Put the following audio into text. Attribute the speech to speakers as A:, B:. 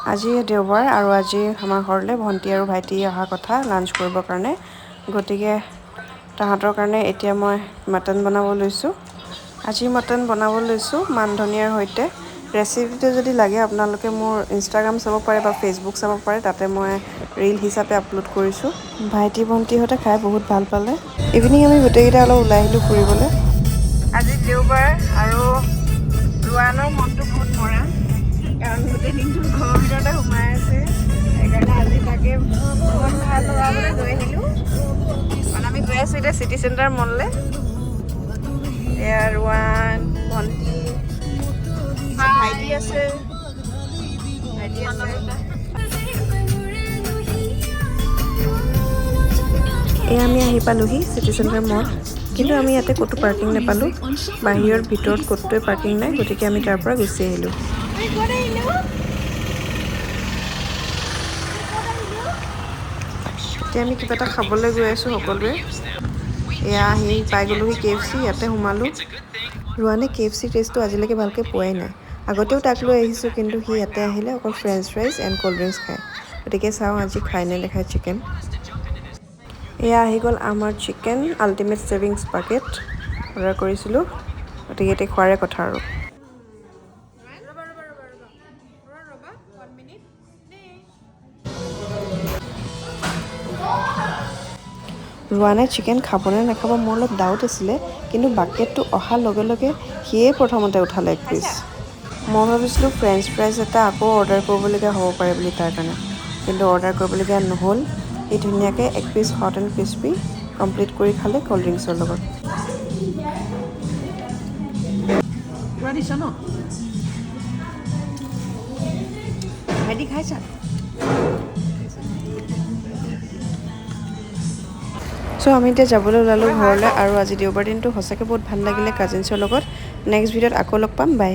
A: আজি দেওবাৰ আৰু আজি আমাৰ ঘৰলৈ ভণ্টি আৰু ভাইটি অহা কথা লাঞ্চ কৰিবৰ কাৰণে গতিকে তাহাঁতৰ কাৰণে এতিয়া মই মটন বনাব লৈছোঁ আজি মটন বনাব লৈছোঁ মান ধনিয়াৰ সৈতে ৰেচিপিটো যদি লাগে আপোনালোকে মোৰ ইনষ্টাগ্ৰাম চাব পাৰে বা ফেচবুক চাব পাৰে তাতে মই ৰীল হিচাপে আপলোড কৰিছোঁ ভাইটি ভণ্টিহঁতে খাই বহুত ভাল পালে ইভিনিং আমি গোটেইকেইটা অলপ ওলাই আহিলোঁ ফুৰিবলৈ আজি দেওবাৰ আৰু ৰোৱানৰ মনটো বহুত মৰা কাৰণ গোটেই দিনটো ঘৰৰ ভিতৰতে সোমাই আছে সেইকাৰণে আজি তাকে মন ভাল লগাবলৈ লৈ আহিলোঁ কাৰণ আমি গৈ আছোঁ এতিয়া চিটি চেণ্টাৰ মললৈ এয়া ৰোৱান ভণ্টি ভাইটি আছে এয়া আমি আহি পালোহি চিটি চেণ্টাৰ মল কিন্তু আমি ইয়াতে ক'তো পাৰ্কিং নাপালোঁ বাহিৰৰ ভিতৰত ক'তোৱে পাৰ্কিং নাই গতিকে আমি তাৰ পৰা গুচি আহিলোঁ এতিয়া আমি কিবা এটা খাবলৈ গৈ আছোঁ সকলোৱে এয়া আহি পাই গ'লোহি KFC ইয়াতে সোমালোঁ ৰোৱানে KFC টেষ্টটো আজিলৈকে ভালকৈ পোৱাই নাই আগতেও তাক লৈ আহিছোঁ কিন্তু সি ইয়াতে আহিলে অকল French fries and cold drinks খায় গতিকে চাওঁ আজি খাই নে নেখায় চিকেন এয়া আহি গ'ল আমাৰ chicken ultimate savings bucket order কৰিছিলোঁ গতিকে এতিয়া খোৱাৰে কথা আৰু ৰোৱানে চিকেন খাবনে নাখাব মোৰ অলপ ডাউট আছিলে কিন্তু বাকেটটো অহাৰ লগে লগে সিয়ে প্ৰথমতে উঠালে এক পিচ মই ভাবিছিলোঁ ফ্ৰেঞ্চ ফ্ৰাইজ এটা আকৌ অৰ্ডাৰ কৰিবলগীয়া হ'ব পাৰে বুলি তাৰ কাৰণে কিন্তু অৰ্ডাৰ কৰিবলগীয়া নহ'ল সি ধুনীয়াকৈ এক piece hot and crispy complete কৰি খালে ক'ল্ড ড্ৰিংকছৰ লগত ভাইটি খাইছা চ' আমি এতিয়া যাবলৈ ওলালোঁ ঘৰলৈ আৰু আজি দেওবাৰ দিনটো সঁচাকৈ বহুত ভাল লাগিলে কাজিনছৰ লগত নেক্সট ভিডিঅ'ত আকৌ লগ পাম বাই